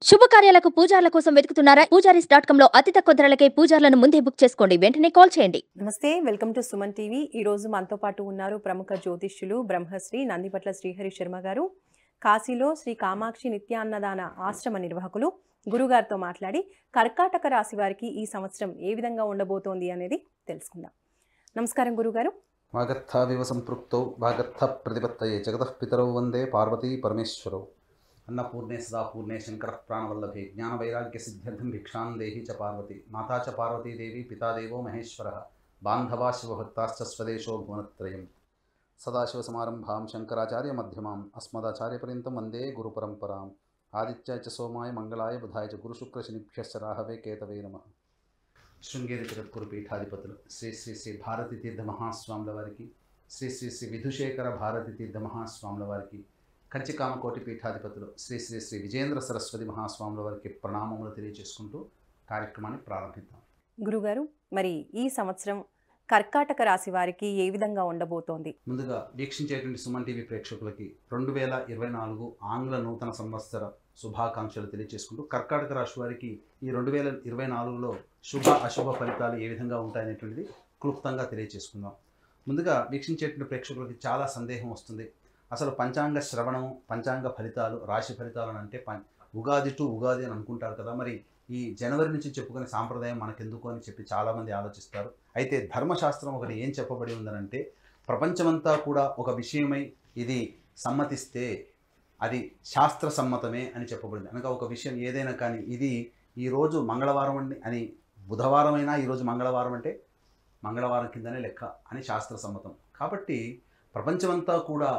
శుభకార్యాలకు పూజార్ల కోసం వెతుకుతున్నారా? పూజారీస్.com లో అతి తక్కువ ధరలకే పూజార్లను ముందే బుక్ చేసుకోండి. వెంటనే కాల్ చేయండి. నమస్తే, వెల్కమ్ టు సుమన్ టీవీ. ఈరోజు మనతో పాటు ఉన్నారు ప్రముఖ జ్యోతిష్యులు బ్రహ్మశ్రీ నందిపట్ల శ్రీహరి శర్మ గారు. కాశీలో శ్రీ కామాక్షి నిత్యాన్నదాన ఆశ్రమ నిర్వాహకులు. గురుగారితో మాట్లాడి కర్కాటక రాశి వారికి ఈ సంవత్సరం ఏ విధంగా ఉండబోతోంది అనేది తెలుసుకుందాం. నమస్కారం గురుగారు. వాగర్థావివ సంపృక్తౌ వాగర్థ ప్రతిపత్తయే జగతః పితరౌ వందే పార్వతీ పరమేశ్వరౌ. అన్నపూర్ణే సదాపూర్ణే శంకర ప్రాణవల్లభే జ్ఞానవైరాగ్య సిద్ధ్యర్థం భిక్షాం దేహి చ పార్వతి మాతా చ పార్వతీదేవి పితాదేవో మహేశ్వరః బాంధవా శివభక్తాశ్చ స్వదేశో భువనత్రయం. సదాశివసమారంభాం శంకరాచార్య మధ్యమాం అస్మదాచార్యపర్యంతం వందే గురుపరంపరాం. ఆదిత్యాయ చ సోమాయ మంగళాయ బుధాయ చ గురుశుక్రశనిభ్యశ్చ రాహవే కేతవే నమః. శృంగేరి జగద్గురు పీఠాధిపతులు శ్రీ శ్రీ శ్రీ భారతీ తీర్థ మహాస్వాముల వారికి, శ్రీ శ్రీ శ్రీ విధుశేఖర భారతీ తీర్థ మహాస్వాముల వారికి, కంచికామకోటి పీఠాధిపతులు శ్రీ శ్రీ శ్రీ విజేంద్ర సరస్వతి మహాస్వాముల వారికి ప్రణామములు తెలియజేసుకుంటూ కార్యక్రమాన్ని ప్రారంభిద్దాం. గురుగారు, మరి ఈ సంవత్సరం కర్కాటక రాశి వారికి ఏ విధంగా ఉండబోతోంది? ముందుగా వీక్షించేటువంటి సుమన్ టీవీ ప్రేక్షకులకి 2024 ఆంగ్ల నూతన సంవత్సర శుభాకాంక్షలు తెలియజేసుకుంటూ కర్కాటక రాశి వారికి ఈ 2024లో శుభ అశుభ ఫలితాలు ఏ విధంగా ఉంటాయనేటువంటిది క్లుప్తంగా తెలియజేసుకుందాం. ముందుగా వీక్షించేటువంటి ప్రేక్షకులకి చాలా సందేహం వస్తుంది. అసలు పంచాంగ శ్రవణం, పంచాంగ ఫలితాలు, రాశి ఫలితాలు అని అంటే ఉగాది టు ఉగాది అని అనుకుంటారు కదా, మరి ఈ జనవరి నుంచి చెప్పుకునే సాంప్రదాయం మనకెందుకు అని చెప్పి చాలామంది ఆలోచిస్తారు. అయితే ధర్మశాస్త్రం ఒకటి ఏం చెప్పబడి ఉందనంటే, ప్రపంచమంతా కూడా ఒక విషయమై ఇది సమ్మతిస్తే అది శాస్త్ర సమ్మతమే అని చెప్పబడింది. అనగా ఒక విషయం ఏదైనా కానీ ఇది ఈరోజు మంగళవారం అని బుధవారం అయినా ఈరోజు మంగళవారం అంటే మంగళవారం కిందనే లెక్క అని శాస్త్ర సమ్మతం. కాబట్టి ప్రపంచమంతా కూడా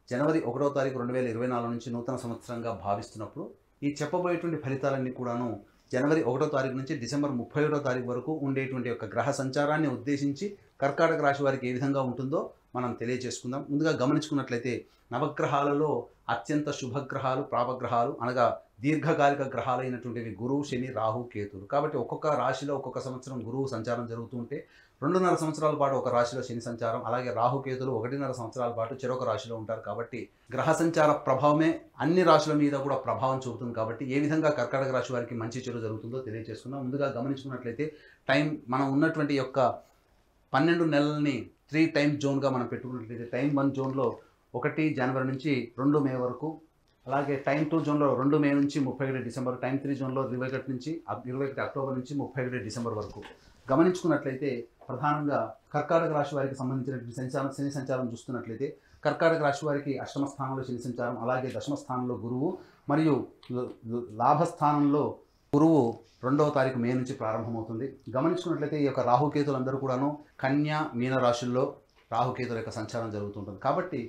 జనవరి 1వ తారీఖు 2024 నుంచి నూతన సంవత్సరంగా భావిస్తున్నప్పుడు ఈ చెప్పబోయేటువంటి ఫలితాలన్నీ కూడాను జనవరి 1వ తారీఖు నుంచి డిసెంబర్ 31వ తారీఖు వరకు ఉండేటువంటి యొక్క గ్రహ సంచారాన్ని ఉద్దేశించి కర్కాటక రాశి వారికి ఏ విధంగా ఉంటుందో మనం తెలియజేసుకుందాం. ముందుగా గమనించుకున్నట్లయితే నవగ్రహాలలో అత్యంత శుభగ్రహాలు, ప్రాపగ్రహాలు అనగా దీర్ఘకాలిక గ్రహాలైనటువంటివి గురువు, శని, రాహు, కేతులు. కాబట్టి ఒక్కొక్క రాశిలో ఒక్కొక్క సంవత్సరం గురువు సంచారం జరుగుతూ ఉంటే 2.5 సంవత్సరాల పాటు ఒక రాశిలో శని సంచారం, అలాగే రాహుకేతులు 1.5 సంవత్సరాల పాటు చెరొక రాశిలో ఉంటారు. కాబట్టి గ్రహ సంచార ప్రభావమే అన్ని రాశుల మీద కూడా ప్రభావం చూపుతుంది. కాబట్టి ఏ విధంగా కర్కాటక రాశి వారికి మంచి చెడు జరుగుతుందో తెలియజేసుకుందాం. ముందుగా గమనించుకున్నట్లయితే మనం ఉన్నటువంటి యొక్క 12 నెలల్ని 3 టైమ్ జోన్గా మనం పెట్టుకున్నట్లయితే టైం 1 జోన్లో 1 జనవరి నుంచి 2 మే వరకు, అలాగే టైం 2 జోన్లో 2 మే నుంచి 31 డిసెంబర్, టైం 3 జోన్లో 21 అక్టోబర్ నుంచి 31 డిసెంబర్ వరకు గమనించుకున్నట్లయితే ప్రధానంగా కర్కాటక రాశి వారికి సంబంధించినటువంటి శని సంచారం చూస్తున్నట్లయితే కర్కాటక రాశి వారికి అష్టమ స్థానంలో శని సంచారం, అలాగే దశమ స్థానంలో గురువు మరియు లాభస్థానంలో గురువు 2వ తారీఖు మే నుంచి ప్రారంభమవుతుంది. గమనించుకున్నట్లయితే ఈ యొక్క రాహుకేతులందరూ కూడాను కన్యా, మీన రాశుల్లో రాహుకేతుల యొక్క సంచారం జరుగుతుంటుంది. కాబట్టి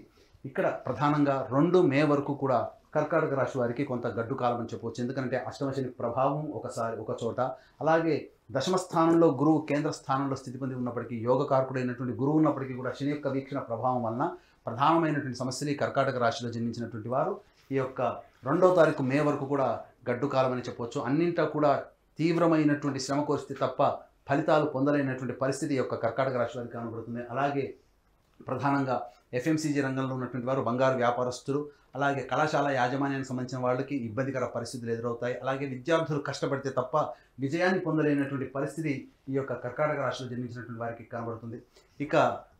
ఇక్కడ ప్రధానంగా 2 మే వరకు కూడా కర్కాటక రాశి వారికి కొంత గడ్డు కాలం అని చెప్పవచ్చు. ఎందుకంటే అష్టమ శని ప్రభావం ఒక చోట, అలాగే దశమ స్థానంలో గురువు కేంద్ర స్థానంలో స్థితి పొంది ఉన్నప్పటికీ, యోగకారకుడైనటువంటి గురువు ఉన్నప్పటికీ కూడా శని యొక్క వీక్షణ ప్రభావం వలన ప్రధానమైనటువంటి సమస్యలు ఈ కర్కాటక రాశిలో జన్మించినటువంటి వారు ఈ యొక్క 2వ తారీఖు మే వరకు కూడా గడ్డు కాలం అని చెప్పవచ్చు. అన్నింటా కూడా తీవ్రమైనటువంటి శ్రమ కోరిస్తే తప్ప ఫలితాలు పొందలేనటువంటి పరిస్థితి యొక్క కర్కాటక రాశి వారికి కనబడుతుంది. అలాగే ప్రధానంగా ఎఫ్ఎంసీజీ రంగంలో ఉన్నటువంటి వారు, బంగారు వ్యాపారస్తులు, అలాగే కళాశాల యాజమాన్యానికి సంబంధించిన వాళ్ళకి ఇబ్బందికర పరిస్థితులు ఎదురవుతాయి. అలాగే విద్యార్థులు కష్టపడితే తప్ప విజయాన్ని పొందలేనటువంటి పరిస్థితి ఈ యొక్క కర్కాటక రాశిలో జన్మించినటువంటి వారికి కనబడుతుంది. ఇక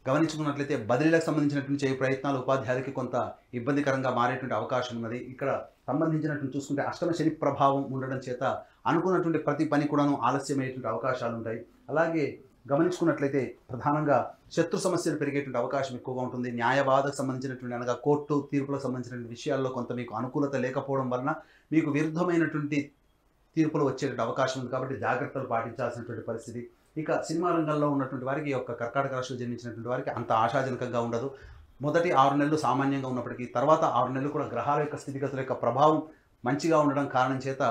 గమనించుకున్నట్లయితే బదిలీలకు సంబంధించినటువంటి చేయ ప్రయత్నాలు ఉపాధ్యాయులకి కొంత ఇబ్బందికరంగా మారేటువంటి అవకాశం ఉన్నది. ఇక్కడ సంబంధించినటువంటి చూసుకుంటే అష్టమ శని ప్రభావం ఉండడం చేత అనుకున్నటువంటి ప్రతి పని కూడాను ఆలస్యమయ్యేటువంటి అవకాశాలు ఉంటాయి. అలాగే గమనించుకున్నట్లయితే ప్రధానంగా శత్రు సమస్యలు పెరిగేటువంటి అవకాశం ఎక్కువగా ఉంటుంది. న్యాయవాదకు సంబంధించినటువంటి అనగా కోర్టు తీర్పులకు సంబంధించినటువంటి విషయాల్లో కొంత మీకు అనుకూలత లేకపోవడం వలన మీకు విరుద్ధమైనటువంటి తీర్పులు వచ్చేటువంటి అవకాశం ఉంది. కాబట్టి జాగ్రత్తలు పాటించాల్సినటువంటి పరిస్థితి. ఇక సినిమా రంగంలో ఉన్నటువంటి వారికి, యొక్క కర్కాటక రాశిలో జన్మించినటువంటి వారికి అంత ఆశాజనకంగా ఉండదు. మొదటి 6 నెలలు సామాన్యంగా ఉన్నప్పటికీ తర్వాత 6 నెలలు కూడా గ్రహాల యొక్క స్థితిగతుల యొక్క ప్రభావం మంచిగా ఉండడం కారణం చేత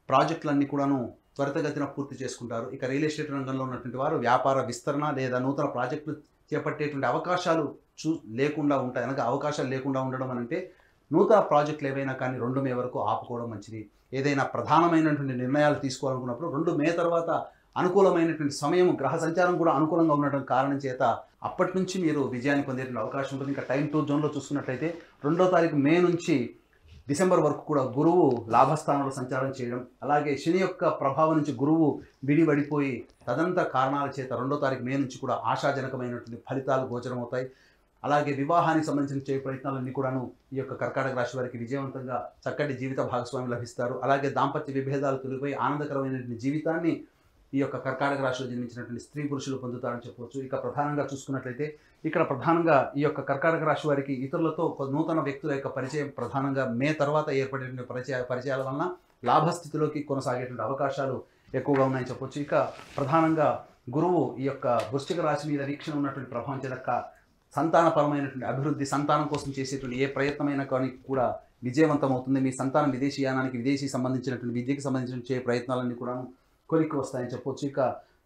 ప్రాజెక్టులన్నీ కూడాను త్వరితగతిన పూర్తి చేసుకుంటారు. ఇక రియల్ ఎస్టేట్ రంగంలో ఉన్నటువంటి వారు వ్యాపార విస్తరణ లేదా నూతన ప్రాజెక్టులు చేపట్టేటువంటి అవకాశాలు లేకుండా ఉంటాయి. అనగా అవకాశాలు లేకుండా ఉండడం అంటే నూతన ప్రాజెక్టులు ఏవైనా కానీ 2 మే వరకు ఆపుకోవడం మంచిది. ఏదైనా ప్రధానమైనటువంటి నిర్ణయాలు తీసుకోవాలనుకున్నప్పుడు 2 మే తర్వాత అనుకూలమైనటువంటి సమయం, గ్రహ సంచారం కూడా అనుకూలంగా ఉండటం కారణం చేత అప్పటి నుంచి మీరు విజయాన్ని పొందేటువంటి అవకాశం ఉంటుంది. ఇంకా టైం 2 జోన్లో చూసుకున్నట్లయితే 2వ తారీఖు మే నుంచి డిసెంబర్ వరకు కూడా గురువు లాభస్థానంలో సంచారం చేయడం, అలాగే శని యొక్క ప్రభావం నుంచి గురువు విడిపడిపోయి తదంతర కారణాల చేత 2వ తారీఖు మే నుంచి కూడా ఆశాజనకమైనటువంటి ఫలితాలు గోచరమవుతాయి. అలాగే వివాహానికి సంబంధించిన చేయ ప్రయత్నాలన్నీ కూడాను ఈ యొక్క కర్కాటక రాశి వారికి విజయవంతంగా చక్కటి జీవిత భాగస్వామి లభిస్తారు. అలాగే దాంపత్య విభేదాలు తొలగిపోయి ఆనందకరమైనటువంటి జీవితాన్ని ఈ యొక్క కర్కాటక రాశిలో జన్మించినటువంటి స్త్రీ పురుషులు పొందుతారని చెప్పవచ్చు. ఇక ప్రధానంగా చూసుకున్నట్లయితే ఇక్కడ ప్రధానంగా ఈ యొక్క కర్కాటక రాశి వారికి ఇతరులతో నూతన వ్యక్తుల యొక్క పరిచయం ప్రధానంగా మే తర్వాత ఏర్పడేటువంటి పరిచయాల వలన లాభస్థితిలోకి కొనసాగేటువంటి అవకాశాలు ఎక్కువగా ఉన్నాయని చెప్పవచ్చు. ఇక ప్రధానంగా గురువు ఈ యొక్క వృశ్చిక రాశి మీద వీక్షణ ఉన్నటువంటి ప్రభావం చేత సంతానపరమైనటువంటి అభివృద్ధి, సంతానం కోసం చేసేటువంటి ఏ ప్రయత్నమైనా కానీ కూడా విజయవంతం అవుతుంది. మీ సంతానం విదేశీయానానికి, విదేశీ సంబంధించినటువంటి విద్యకి సంబంధించిన చే ప్రయత్నాలన్నీ కూడా కొలిక్కి వస్తాయని చెప్పవచ్చు. ఇక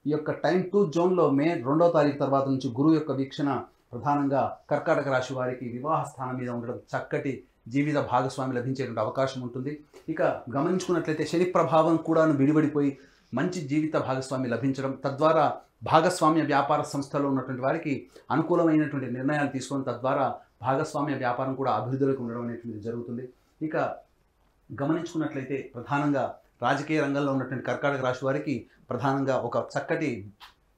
ఈ యొక్క టైం 2 జోన్లో మే 2వ తారీఖు తర్వాత నుంచి గురువు యొక్క వీక్షణ ప్రధానంగా కర్కాటక రాశి వారికి వివాహ స్థానం మీద ఉండడం, చక్కటి జీవిత భాగస్వామి లభించేటువంటి అవకాశం ఉంటుంది. ఇక గమనించుకున్నట్లయితే శని ప్రభావం కూడా విడిపడిపోయి మంచి జీవిత భాగస్వామి లభించడం, తద్వారా భాగస్వామ్య వ్యాపార సంస్థలో ఉన్నటువంటి వారికి అనుకూలమైనటువంటి నిర్ణయాలు తీసుకొని తద్వారా భాగస్వామ్య వ్యాపారం కూడా అభివృద్ధిలోకి ఉండడం అనేటువంటిది జరుగుతుంది. ఇక గమనించుకున్నట్లయితే ప్రధానంగా రాజకీయ రంగంలో ఉన్నటువంటి కర్కాటక రాశి వారికి ప్రధానంగా ఒక చక్కటి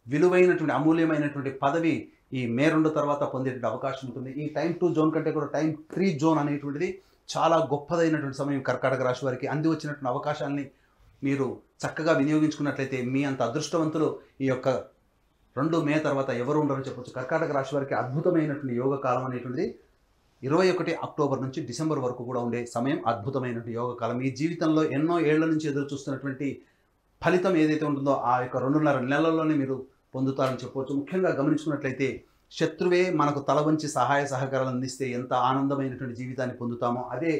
విలువైనటువంటి అమూల్యమైనటువంటి పదవి ఈ మే 2 తర్వాత పొందేటువంటి అవకాశం ఉంటుంది. ఈ టైం 2 జోన్ కంటే కూడా టైం 3 జోన్ అనేటువంటిది చాలా గొప్పదైనటువంటి సమయం కర్కాటక రాశి వారికి. అంది వచ్చినటువంటి అవకాశాలని మీరు చక్కగా వినియోగించుకున్నట్లయితే మీ అంత అదృష్టవంతులు ఈ యొక్క 2 మే తర్వాత ఎవరు ఉండరని చెప్పొచ్చు. కర్కాటక రాశి వారికి అద్భుతమైనటువంటి యోగ కాలం అనేటువంటిది 21 అక్టోబర్ నుంచి డిసెంబర్ వరకు కూడా ఉండే సమయం అద్భుతమైనటువంటి యోగ కాలం. మీ జీవితంలో ఎన్నో ఏళ్ల నుంచి ఎదురు చూస్తున్నటువంటి ఫలితం ఏదైతే ఉంటుందో ఆ యొక్క 2.5 నెలల్లోనే మీరు పొందుతారని చెప్పవచ్చు. ముఖ్యంగా గమనించుకున్నట్లయితే శత్రువే మనకు తల వంచి సహాయ సహకారాలు అందిస్తే ఎంత ఆనందమైనటువంటి జీవితాన్ని పొందుతామో, అదే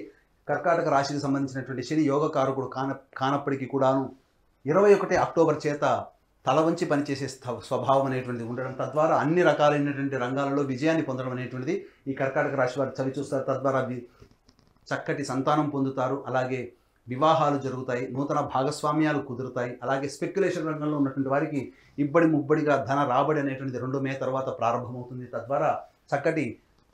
కర్కాటక రాశికి సంబంధించినటువంటి శని యోగకారకుడు కానప్పటికీ కూడాను 21 అక్టోబర్ చేత తల వంచి పనిచేసే స్వభావం అనేటువంటిది ఉండడం, తద్వారా అన్ని రకాలైనటువంటి రంగాలలో విజయాన్ని పొందడం అనేటువంటిది ఈ కర్కాటక రాశి వారు చవి చూస్తారు. తద్వారా చక్కటి సంతానం పొందుతారు, అలాగే వివాహాలు జరుగుతాయి, నూతన భాగస్వామ్యాలు కుదురుతాయి. అలాగే స్పెక్యులేషన్ రంగంలో ఉన్నటువంటి వారికి ఇబ్బడి ముబ్బడిగా ధన రాబడి అనేటువంటిది 2 మే తర్వాత ప్రారంభమవుతుంది. తద్వారా చక్కటి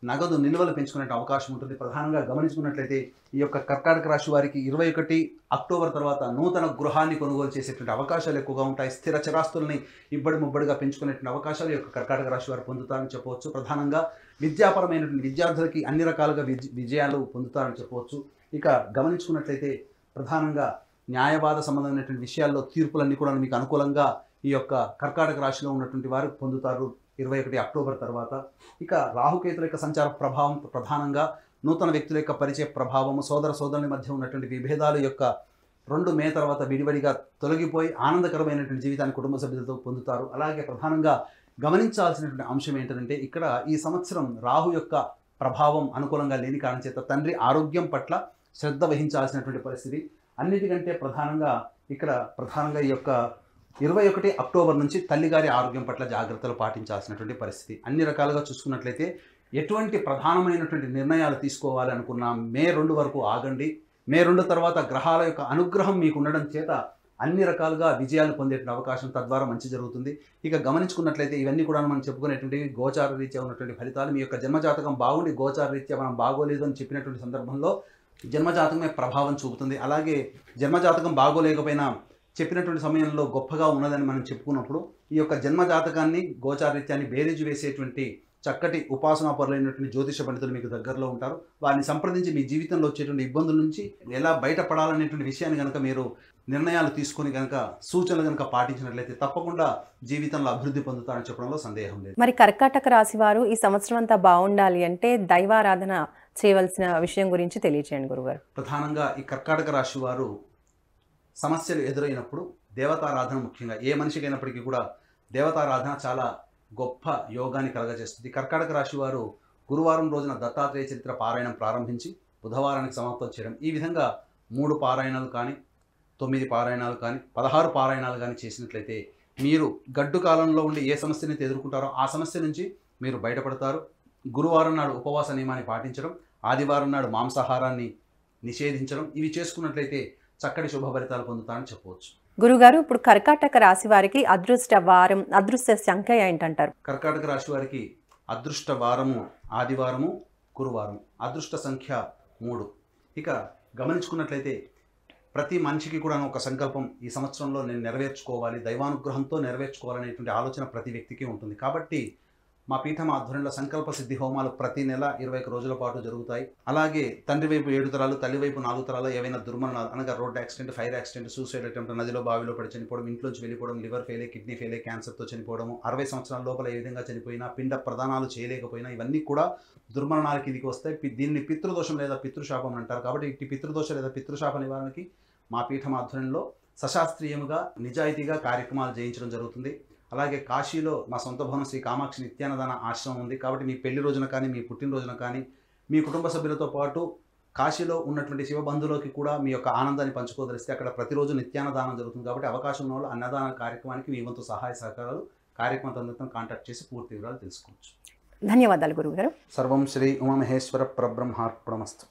నగదు నిల్వలు పెంచుకునే అవకాశం ఉంటుంది. ప్రధానంగా గమనించుకున్నట్లయితే ఈ యొక్క కర్కాటక రాశి వారికి 21 అక్టోబర్ తర్వాత నూతన గృహాన్ని కొనుగోలు చేసేటువంటి అవకాశాలు ఎక్కువగా ఉంటాయి. స్థిర చరాస్తుల్ని ఇబ్బడి ముబ్బడిగా పెంచుకునేటువంటి అవకాశాలు ఈ యొక్క కర్కాటక రాశి వారు పొందుతారని చెప్పవచ్చు. ప్రధానంగా విద్యాపరమైనటువంటి విద్యార్థులకి అన్ని రకాలుగా విజయాలు పొందుతారని చెప్పవచ్చు. ఇక గమనించుకున్నట్లయితే ప్రధానంగా న్యాయవాద సంబంధమైనటువంటి విషయాల్లో తీర్పులన్నీ కూడా మీకు అనుకూలంగా ఈ యొక్క కర్కాటక రాశిలో ఉన్నటువంటి వారు పొందుతారు 21 అక్టోబర్ తర్వాత. ఇక రాహుకేతుల యొక్క సంచార ప్రభావం ప్రధానంగా నూతన వ్యక్తుల యొక్క పరిచయ ప్రభావము, సోదర సోదరుల మధ్య ఉన్నటువంటి విభేదాలు యొక్క 2 మే తర్వాత విడివడిగా తొలగిపోయి ఆనందకరమైనటువంటి జీవితాన్ని కుటుంబ సభ్యులతో పొందుతారు. అలాగే ప్రధానంగా గమనించాల్సినటువంటి అంశం ఏంటంటే ఇక్కడ ఈ సంవత్సరం రాహు యొక్క ప్రభావం అనుకూలంగా లేని కారణం చేత తండ్రి ఆరోగ్యం పట్ల శ్రద్ధ వహించాల్సినటువంటి పరిస్థితి. అన్నిటికంటే ప్రధానంగా ఇక్కడ ప్రధానంగా ఈ యొక్క 21 అక్టోబర్ నుంచి తల్లిగారి ఆరోగ్యం పట్ల జాగ్రత్తలు పాటించాల్సినటువంటి పరిస్థితి. అన్ని రకాలుగా చూసుకున్నట్లయితే ఎటువంటి ప్రధానమైనటువంటి నిర్ణయాలు తీసుకోవాలి అనుకున్నా మే 2 వరకు ఆగండి. మే 2 తర్వాత గ్రహాల యొక్క అనుగ్రహం మీకు ఉండడం చేత అన్ని రకాలుగా విజయాలు పొందేటువంటి అవకాశం, తద్వారా మంచి జరుగుతుంది. ఇక గమనించుకున్నట్లయితే ఇవన్నీ కూడా మనం చెప్పుకునేటువంటి గోచార రీత్యా ఉన్నటువంటి ఫలితాలు. మీ యొక్క జన్మజాతకం బాగుండి గోచార రీత్యా మనం బాగోలేదు అని చెప్పినటువంటి సందర్భంలో జన్మజాతకమే ప్రభావం చూపుతుంది. అలాగే జన్మజాతకం బాగోలేకపోయినా చెప్పినటువంటి సమయంలో గొప్పగా ఉన్నదని మనం చెప్పుకున్నప్పుడు ఈ యొక్క జన్మజాతకాన్ని గోచారీత్యాన్ని బేరీజు వేసేటువంటి చక్కటి ఉపాసనాపరులైనటువంటి జ్యోతిష పండితులు మీకు దగ్గరలో ఉంటారు. వారిని సంప్రదించి మీ జీవితంలో వచ్చేటువంటి ఇబ్బందుల నుంచి ఎలా బయటపడాలనేటువంటి విషయాన్ని కనుక మీరు నిర్ణయాలు తీసుకొని కనుక సూచనలు కనుక పాటించినట్లయితే తప్పకుండా జీవితంలో అభివృద్ధి పొందుతారని చెప్పడంలో సందేహం లేదు. మరి కర్కాటక రాశి వారు ఈ సంవత్సరం అంతా బాగుండాలి అంటే దైవారాధన చేయవలసిన విషయం గురించి తెలియచేయండి గురుగారు. ప్రధానంగా ఈ కర్కాటక రాశి వారు సమస్యలు ఎదురైనప్పుడు దేవతారాధన, ముఖ్యంగా ఏ మనిషికి అయినప్పటికీ కూడా దేవతారాధన చాలా గొప్ప యోగాన్ని కలగజేస్తుంది. కర్కాటక రాశి వారు గురువారం రోజున దత్తాత్రేయ చరిత్ర పారాయణం ప్రారంభించి బుధవారానికి సమాప్తం చేయడం, ఈ విధంగా 3 పారాయణాలు కానీ 9 పారాయణాలు కానీ 16 పారాయణాలు కానీ చేసినట్లయితే మీరు గడ్డు కాలంలో ఉండి ఏ సమస్యని ఎదుర్కొంటారో ఆ సమస్య నుంచి మీరు బయటపడతారు. గురువారం నాడు ఉపవాస నియమాన్ని పాటించడం, ఆదివారం నాడు మాంసాహారాన్ని నిషేధించడం, ఇవి చేసుకున్నట్లయితే చక్కటి శుభ ఫలితాలు పొందుతారని చెప్పవచ్చు. గురుగారు, ఇప్పుడు కర్కాటక రాశి వారికి అదృష్ట వారం, అదృష్ట సంఖ్య ఏంటంటారు? కర్కాటక రాశి వారికి అదృష్ట వారము ఆదివారము, గురువారం. అదృష్ట సంఖ్య 3. ఇక గమనించుకున్నట్లయితే ప్రతి మనిషికి కూడా ఒక సంకల్పం ఈ సంవత్సరంలో నేను నెరవేర్చుకోవాలి, దైవానుగ్రహంతో నెరవేర్చుకోవాలనేటువంటి ఆలోచన ప్రతి వ్యక్తికి ఉంటుంది. కాబట్టి మా పీఠం ఆధ్వర్యంలో సంకల్ప సిద్ధి హోమాలు ప్రతి నెల 21 రోజుల పాటు జరుగుతాయి. అలాగే తండ్రి వైపు 7 తరాలు, తల్లి వైపు 4 తరాలు ఏవైనా దుర్మరణాలు అనగా road accident, fire accident, suicide attempt, నదిలో బావిలో పడి చనిపోవడం, ఇంట్లోంచి వెళ్ళిపోవడం, లివర్ ఫెయిల్, కిడ్నీ ఫెయిల్, క్యాన్సర్తో చనిపోవడం, 60 సంవత్సరాల లోపల ఏ విధంగా చనిపోయినా, పిండ ప్రదానాలు చేయలేకపోయినా ఇవన్నీ కూడా దుర్మరణాల కిందికి వస్తాయి. దీన్ని పితృదోషం లేదా పితృశాపం అంటారు. కాబట్టి ఇట్టి పితృదోష లేదా పితృశాప నివారణకి మా పీఠం ఆధ్వర్యంలో సశాస్త్రీయముగా నిజాయితీగా కార్యక్రమాలు చేయించడం జరుగుతుంది. అలాగే కాశీలో మా సొంత భవనం శ్రీ కామాక్షి నిత్యాన్నదాన ఆశ్రమం ఉంది. కాబట్టి మీ పెళ్లి రోజున కానీ, మీ పుట్టినరోజున కానీ, మీ కుటుంబ సభ్యులతో పాటు కాశీలో ఉన్నటువంటి శివబంధువులకి కూడా మీ యొక్క ఆనందాన్ని పంచుకోదలిస్తే అక్కడ ప్రతిరోజు నిత్యాన్నదానం జరుగుతుంది. కాబట్టి అవకాశం ఉన్న వాళ్ళు అన్నదాన కార్యక్రమానికి మీ వంతు సహాయ సహకారాలు కార్యక్రమం తొందరతో కాంటాక్ట్ చేసి పూర్తి వివరాలు తెలుసుకోవచ్చు. ధన్యవాదాలు గురువుగారు. సర్వం శ్రీ ఉమామహేశ్వర పరబ్రహ్మార్పణమస్తు.